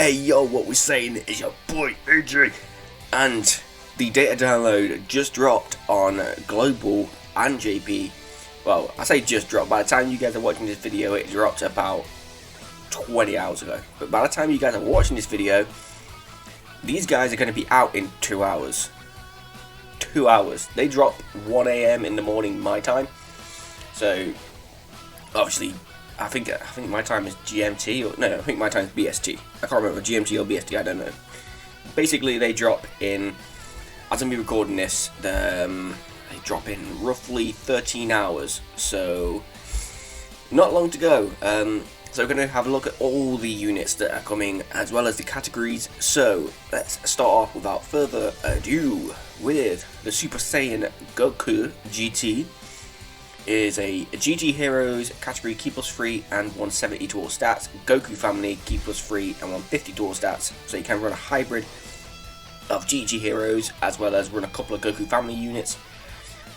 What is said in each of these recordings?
Hey yo, what we're saying is your boy AJ, and the data download just dropped on Global and JP. Well, I say just dropped, by the time you guys are watching this video it dropped about 20 hours ago, but by the time you guys are watching this video, these guys are going to be out in 2 hours. 2 hours. They drop 1 AM in the morning my time, so obviously I think my time is GMT, or no, I think my time is BST. I can't remember, GMT or BST, I don't know. Basically, they drop in, as I'm recording this, they drop in roughly 13 hours, so not long to go. So we're going to have a look at all the units that are coming, as well as the categories. So let's start off without further ado with the Super Saiyan Goku GT. Is a GT Heroes category key plus 3 and 170 to all stats. Goku Family key plus 3 and 150 to all stats. So you can run a hybrid of GT Heroes as well as run a couple of Goku Family units.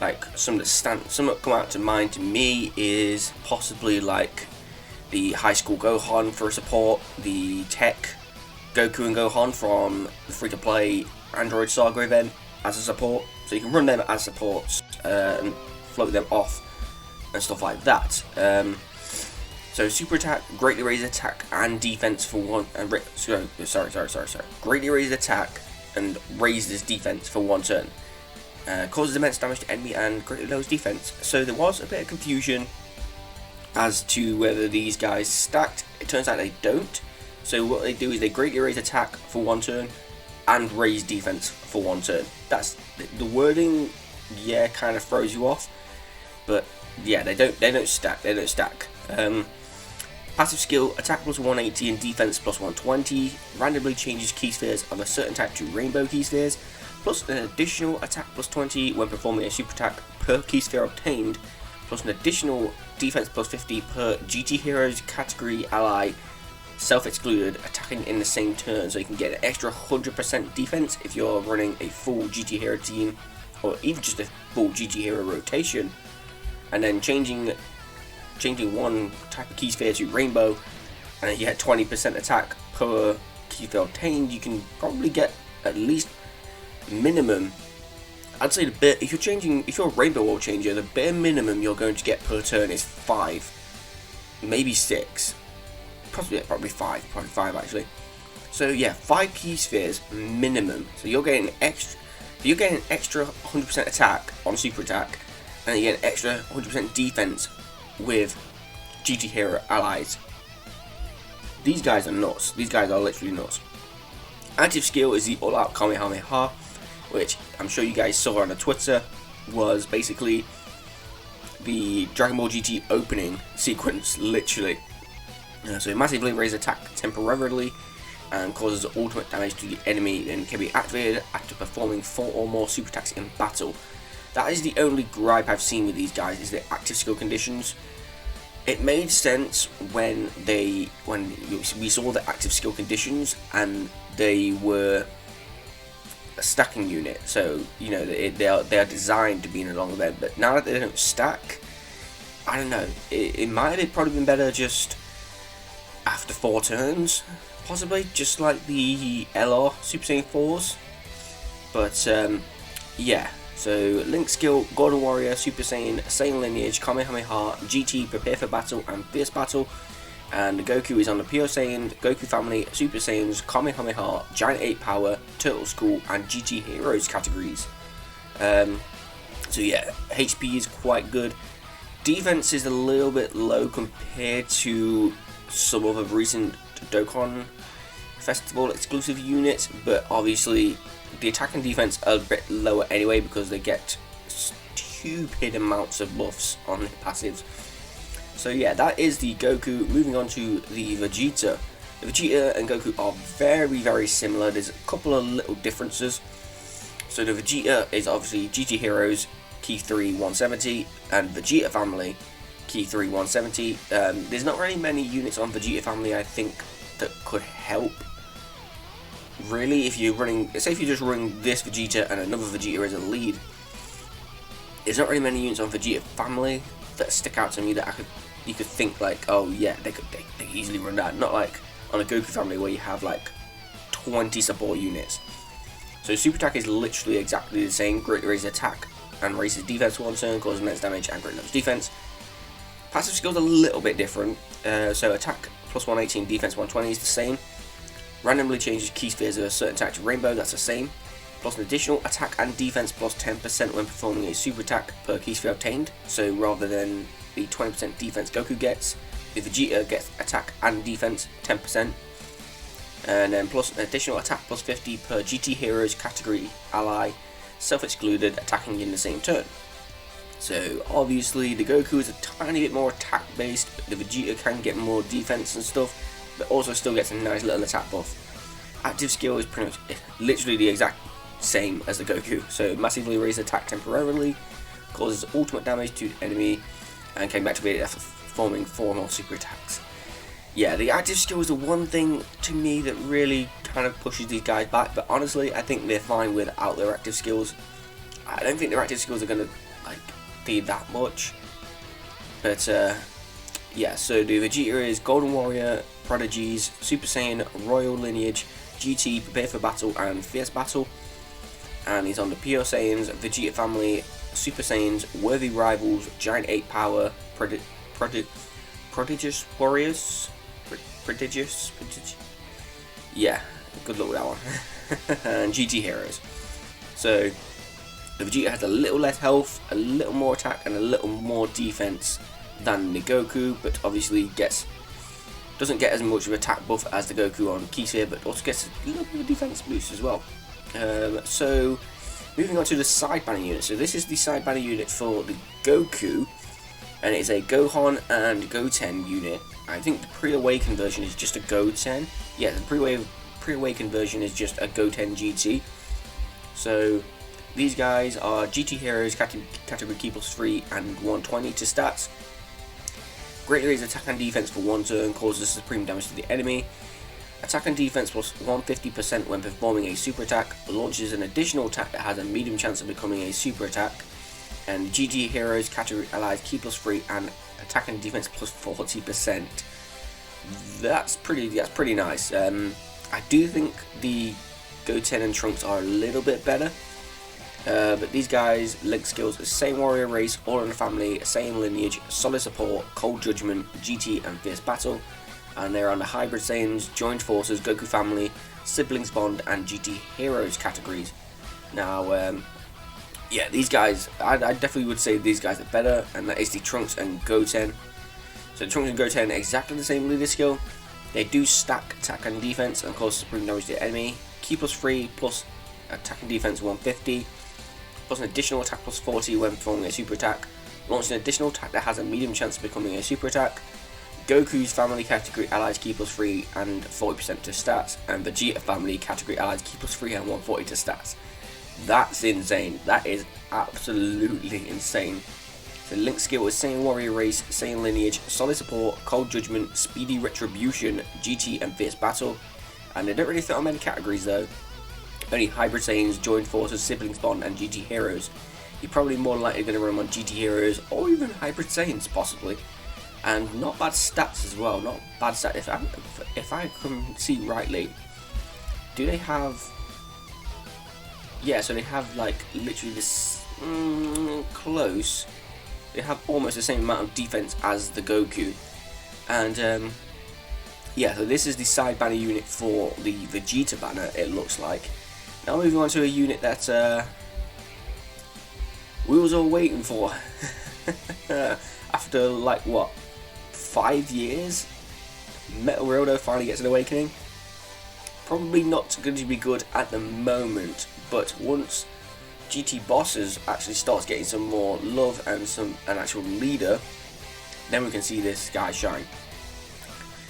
Like some that come out to mind to me is possibly like the High School Gohan for support, the Tech Goku and Gohan from the free-to-play Android Saga event as a support. So you can run them as supports and float them off and stuff like that. So super attack, greatly raise attack and defense for one. Greatly raise attack and raises defense for 1 turn. Causes immense damage to enemy and greatly lowers defense. So there was a bit of confusion as to whether these guys stacked. It turns out they don't. So what they do is they greatly raise attack for 1 turn and raise defense for 1 turn. That's the wording. Yeah, kind of throws you off, but yeah, they don't stack. Passive skill, attack plus 180 and defense plus 120. Randomly changes key spheres of a certain type to rainbow key spheres, plus an additional attack plus 20 when performing a super attack per key sphere obtained, plus an additional defense plus 50 per GT Heroes category ally self-excluded attacking in the same turn. So you can get an extra 100% defense if you're running a full GT Hero team, or even just a full GT Hero rotation. And then changing one type of key sphere to rainbow, and then you get 20% attack per key sphere obtained. You can probably get at least minimum. I'd say if you're a rainbow world changer, the bare minimum you're going to get per turn is 5, maybe 6, probably 5, probably 5 actually. So yeah, 5 key spheres minimum. So you're getting extra 100% attack on super attack, and you get an extra 100% defense with GT Hero allies. These guys are nuts. These guys are literally nuts. Active skill is the All Out Kamehameha, which I'm sure you guys saw on the Twitter, was basically the Dragon Ball GT opening sequence, literally. So it massively raises attack temporarily and causes ultimate damage to the enemy, and can be activated after performing 4 or more super attacks in battle. That is the only gripe I've seen with these guys, is the active skill conditions. It made sense when we saw the active skill conditions and they were a stacking unit. So you know they are designed to be in a long event, but now that they don't stack, I don't know. It might have probably been better just after 4 turns, possibly, just like the LR Super Saiyan 4s. But yeah. So Link skill, Golden Warrior, Super Saiyan, Saiyan Lineage, Kamehameha, GT, Prepare for Battle and Fierce Battle. And Goku is on the Pure Saiyan, Goku Family, Super Saiyans, Kamehameha, Giant Ape Power, Turtle School and GT Heroes categories. So yeah, HP is quite good. Defense is a little bit low compared to some of the recent Dokkan Festival exclusive units, but obviously the attack and defense are a bit lower anyway because they get stupid amounts of buffs on their passives. So yeah, that is the Goku. Moving on to the Vegeta. The Vegeta and Goku are very, very similar. There's a couple of little differences. So the Vegeta is obviously GT Heroes Key 3 170 and Vegeta Family Key 3 170. There's not really many units on Vegeta Family I think that could help. Really, if you're running, say if you're just running this Vegeta and another Vegeta as a lead, there's not really many units on Vegeta Family that stick out to me that you could think like, oh yeah, they could easily run that. Not like on a Goku family where you have like 20 support units. So super attack is literally exactly the same. Greatly raises attack and raises defense for 1 turn, causes immense damage and great damage defense. Passive skills are a little bit different. So attack plus 118, defense 120 is the same. Randomly changes key spheres of a certain attack to rainbow, that's the same. Plus an additional attack and defense plus 10% when performing a super attack per key sphere obtained. So rather than the 20% defense Goku gets, the Vegeta gets attack and defense 10%. And then plus an additional attack plus 50 per GT Heroes category ally, self-excluded, attacking in the same turn. So obviously the Goku is a tiny bit more attack based, the Vegeta can get more defense and stuff, but also still gets a nice little attack buff. Active skill is pretty much literally the exact same as the Goku, so massively raises attack temporarily, causes ultimate damage to the enemy, and can be activated after performing 4 more super attacks. Yeah, the active skill is the one thing to me that really kind of pushes these guys back, but honestly I think they're fine without their active skills. I don't think their active skills are going to like be that much, but yeah, so the Vegeta is Golden Warrior, Prodigies, Super Saiyan, Royal Lineage, GT, Prepare for Battle, and Fierce Battle. And he's on the Pure Saiyans, Vegeta family, Super Saiyans, Worthy Rivals, Giant 8 Power, Prodigious Warriors, Prodigious, yeah, good luck with that one, and GT Heroes. So the Vegeta has a little less health, a little more attack, and a little more defense than the Goku, but obviously doesn't get as much of attack buff as the Goku on Key Sphere, but also gets a little bit of defense boost as well. So moving on to the side banner unit. So this is the side banner unit for the Goku, and it's a Gohan and Goten unit. I think the pre-awakened version is just a Goten. Yeah, the pre-awakened version is just a Goten GT. So these guys are GT Heroes, category Key plus 3 and 120 to stats. Greatly raises attack and defense for 1 turn, causes supreme damage to the enemy. Attack and defense plus 150% when performing a super attack, launches an additional attack that has a medium chance of becoming a super attack. And GT Heroes category allies Key plus 3 and attack and defense plus 40%. That's pretty nice. I do think the Goten and Trunks are a little bit better. But these guys, link skills, same warrior race, all in the family, same lineage, solid support, cold judgment, GT and fierce battle, and they're on the hybrid Saiyans, joined forces, Goku family, siblings bond, and GT heroes categories. Now, yeah, these guys, I definitely would say these guys are better, and that is the Trunks and Goten. So Trunks and Goten are exactly the same leader skill. They do stack attack and defense and cause supreme damage to the enemy. Key plus 3 plus attack and defense 150. Plus an additional attack plus 40 when performing a super attack. Launch an additional attack that has a medium chance of becoming a super attack. Goku's family category allies Key plus 3 and 40% to stats. And Vegeta family category allies Key plus 3 and 140 to stats. That's insane. That is absolutely insane. So Link skill is Saiyan warrior race, Saiyan lineage, solid support, cold judgment, speedy retribution, GT and fierce battle. And they don't really fit on many categories though. Only hybrid Saiyans, joined forces, siblings bond, and GT heroes. You're probably more likely going to run on GT heroes or even hybrid Saiyans possibly. And not bad stats as well. Not bad stats. If I can see rightly, do they have? Yeah, so they have like literally this close. They have almost the same amount of defense as the Goku, and yeah. So this is the side banner unit for the Vegeta banner. It looks like. Now moving on to a unit that we was all waiting for after like what, 5 years. Metal Rodo finally gets an awakening. Probably not going to be good at the moment, but once GT Bosses actually starts getting some more love and an actual leader, then we can see this guy shine.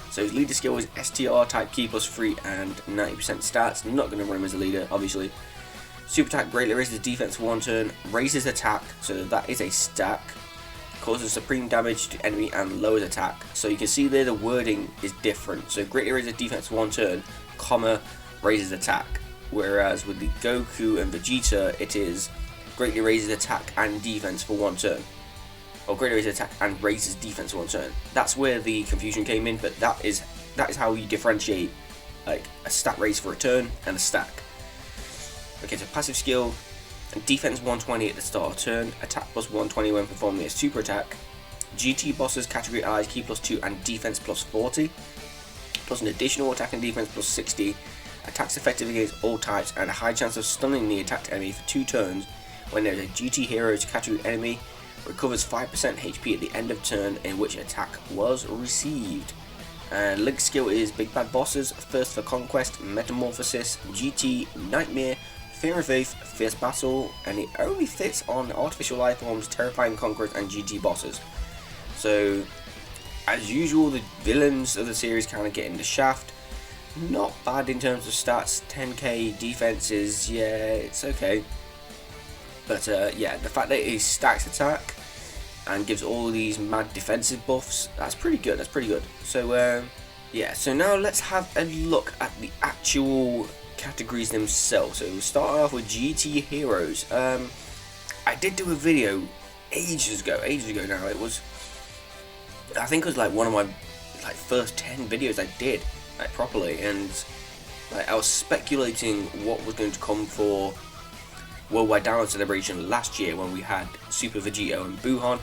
So his leader skill is STR type Key plus 3 and 90% stats. Not going to run him as a leader, obviously. Super attack greatly raises defense for 1 turn, raises attack, so that is a stack. Causes supreme damage to enemy and lowers attack. So you can see there the wording is different. So greatly raises defense for 1 turn, comma, raises attack. Whereas with the Goku and Vegeta, it is greatly raises attack and defense for 1 turn. Or greatly raises attack and raises defense for 1 turn. That's where the confusion came in, but that is that is how you differentiate like a stat raise for a turn and a stack. Okay, so passive skill, defense 120 at the start of turn, attack plus 120 when performing a super attack, GT bosses category eyes key plus 2 and defense plus 40, plus an additional attack and defense plus 60, attacks effective against all types and a high chance of stunning the attacked enemy for 2 turns when there is a GT Heroes category enemy, recovers 5% HP at the end of turn in which attack was received. Link skill is Big Bad Bosses, Thirst for Conquest, Metamorphosis, GT, Nightmare, Fear of Faith, Fierce Battle, and it only fits on Artificial Life Forms, Terrifying Conquerors, and GT bosses. So, as usual, the villains of the series kind of get in the shaft. Not bad in terms of stats, 10k defenses, yeah, it's okay. But yeah, the fact that it stacks attack and gives all these mad defensive buffs, that's pretty good, that's pretty good. So yeah, so now let's have a look at the actual categories themselves. So we'll start off with GT Heroes. I did do a video ages ago now. It was, I think it was like one of my like first 10 videos I did like properly, and like I was speculating what was going to come for Worldwide Download Celebration last year when we had Super Vegeta and Buhan.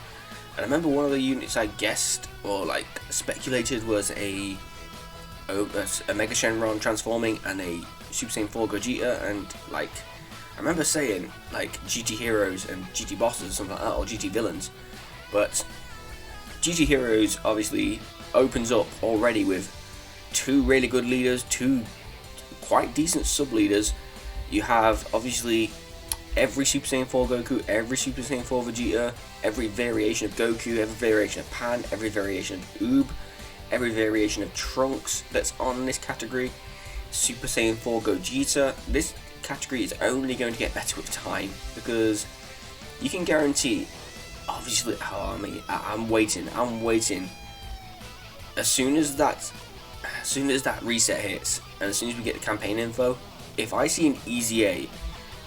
And I remember one of the units I guessed or like speculated was a Mega Shenron transforming and a Super Saiyan 4 Gogeta, and like I remember saying like GT Heroes and GT Bosses or something like that, or GT Villains. But GT Heroes obviously opens up already with 2 really good leaders, 2 quite decent sub leaders. You have obviously every Super Saiyan 4 Goku, every Super Saiyan 4 Vegeta, every variation of Goku, every variation of Pan, every variation of Oob, every variation of Trunks that's on this category. Super Saiyan 4 Gogeta. This category is only going to get better with time, because you can guarantee, obviously, I'm waiting. As soon as that reset hits, and as soon as we get the campaign info, if I see an EZA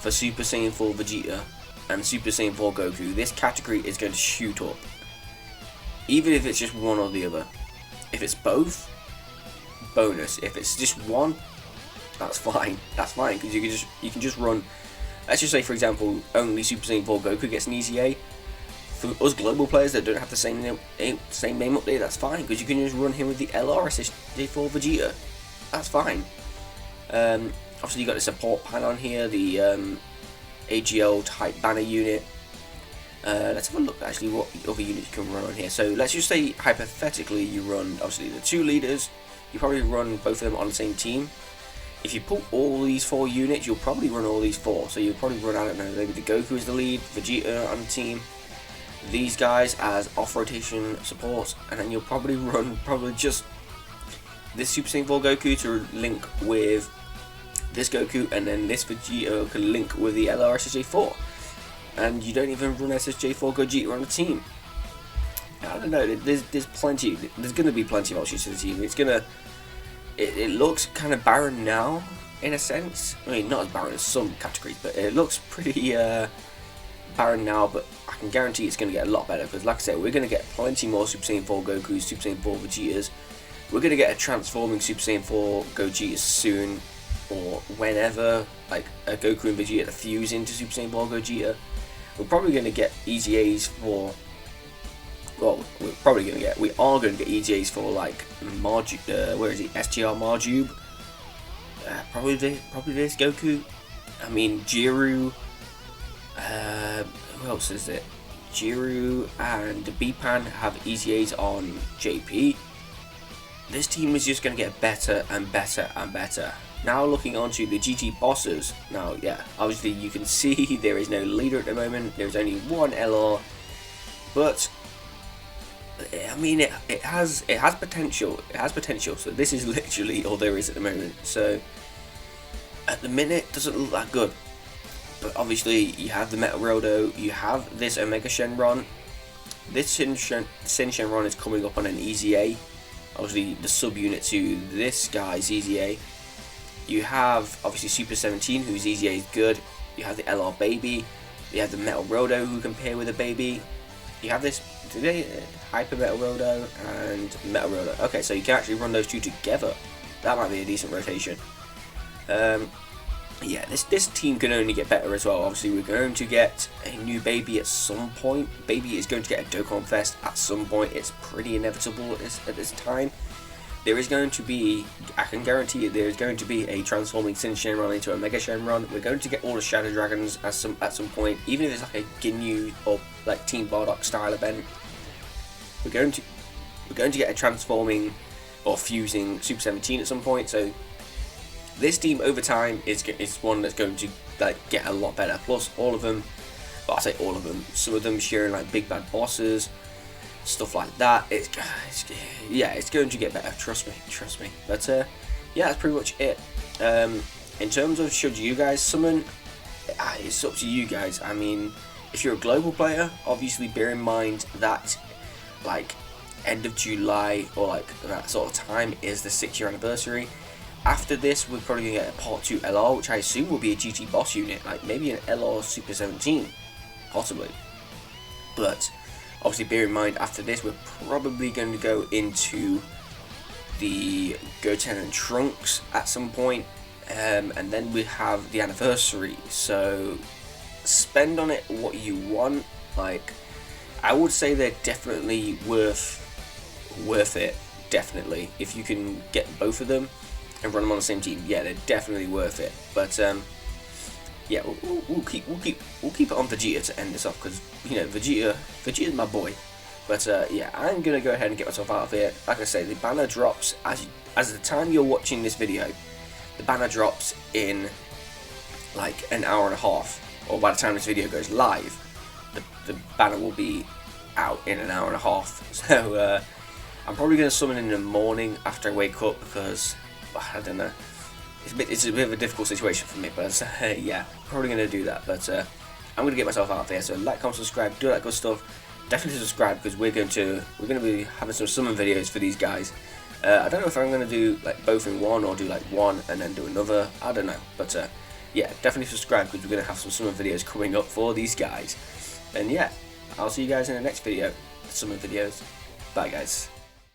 for Super Saiyan 4 Vegeta and Super Saiyan 4 Goku, this category is going to shoot up. Even if it's just one or the other. If it's both, bonus. If it's just one, that's fine. That's fine, because you can just run. Let's just say, for example, only Super Saiyan 4 Goku gets an EZA. For us global players that don't have the same name update, that's fine, because you can just run him with the LR SSJ4 Vegeta. That's fine. Obviously you got the support pan on here, the AGL type banner unit. Let's have a look actually what other units you can run on here. So let's just say hypothetically you run obviously the 2 leaders. You probably run both of them on the same team. If you put all these 4 units, you'll probably run all these 4. So you'll probably run, I don't know, maybe the Goku is the lead, Vegeta on the team, these guys as off-rotation supports, and then you'll probably run just this Super Saiyan 4 Goku to link with this Goku, and then this Vegeta can link with the LR SSJ4. And you don't even run SSJ4 Gogeta on the team. I don't know, there's plenty, there's going to be plenty of options to the team. It's going to, it looks kind of barren now, in a sense. I mean, not as barren as some categories, but it looks pretty barren now, but I can guarantee it's going to get a lot better, because like I said, we're going to get plenty more Super Saiyan 4 Gokus, Super Saiyan 4 Vegetas. We're going to get a transforming Super Saiyan 4 Gogeta soon, or whenever, like a Goku and Vegeta fuse into Super Saiyan 4 Gogeta. We're probably going to get EZAs for, well, we are going to get EZAs for like where is he, SGR Marjube, probably this Goku. I mean Jiru, who else is it? Jiru and Bipan have EZAs on JP. This team is just going to get better and better and better. Now looking onto the GT bosses. Now, yeah, obviously you can see there is no leader at the moment. There's only one LR, but I mean it has potential. It has potential. So this is literally all there is at the moment. So at the minute, it doesn't look that good. But obviously you have the Metal Rodo. You have this Omega Shenron. This Sin Shenron is coming up on an EZA. Obviously the subunit to this guy's EZA. You have obviously Super 17, whose EZA is good. You have the LR Baby. You have the Metal Rodo, who can pair with a baby. you have this today, Hyper Metal Rodo and Metal Rodo. Okay, so you can actually run those two together. That might be a decent rotation. Yeah, this team can only get better as well. Obviously, we're going to get a new Baby at some point. Baby is going to get a Dokkan Fest at some point. It's pretty inevitable at this time. There is going to be, I can guarantee you, there is going to be a transforming Sin Shenron into a Mega Shenron. We're going to get all the Shadow Dragons at some point, even if it's like a Ginyu or like Team Bardock style event. We're going to get a transforming or fusing Super 17 at some point. So this team over time is one that's going to like get a lot better. Plus all of them, well, I say all of them, some of them sharing like big bad bosses, stuff like that. It's going to get better. Trust me. But yeah, that's pretty much it. In terms of should you guys summon, it's up to you guys. I mean, if you're a global player, obviously bear in mind that like end of July or like that sort of time is the 6-year anniversary. After this, we're probably going to get a Part 2 LR, which I assume will be a GT boss unit, like maybe an LR Super 17, possibly. But obviously bear in mind, after this, we're probably going to go into the Goten and Trunks at some point, and then we have the anniversary. So spend on it what you want. Like, I would say they're definitely worth it. Definitely, if you can get both of them and run them on the same team, yeah, they're definitely worth it. But yeah, we'll keep it on Vegeta to end this off, because you know Vegeta's my boy. But yeah, I'm gonna go ahead and get myself out of here. Like I say, the banner drops as the time you're watching this video. The banner drops in like an hour and a half, or by the time this video goes live, the banner will be out in an hour and a half. So I'm probably gonna summon in the morning after I wake up, because I don't know. It's a bit of a difficult situation for me, but yeah, probably going to do that. But I'm going to get myself out there. So like, comment, subscribe, do that good stuff. Definitely subscribe, because we're going to be having some summon videos for these guys. I don't know if I'm going to do like both in one, or do like one and then do another. I don't know, but yeah, definitely subscribe, because we're going to have some summon videos coming up for these guys. And yeah, I'll see you guys in the next video. Summon videos. Bye guys.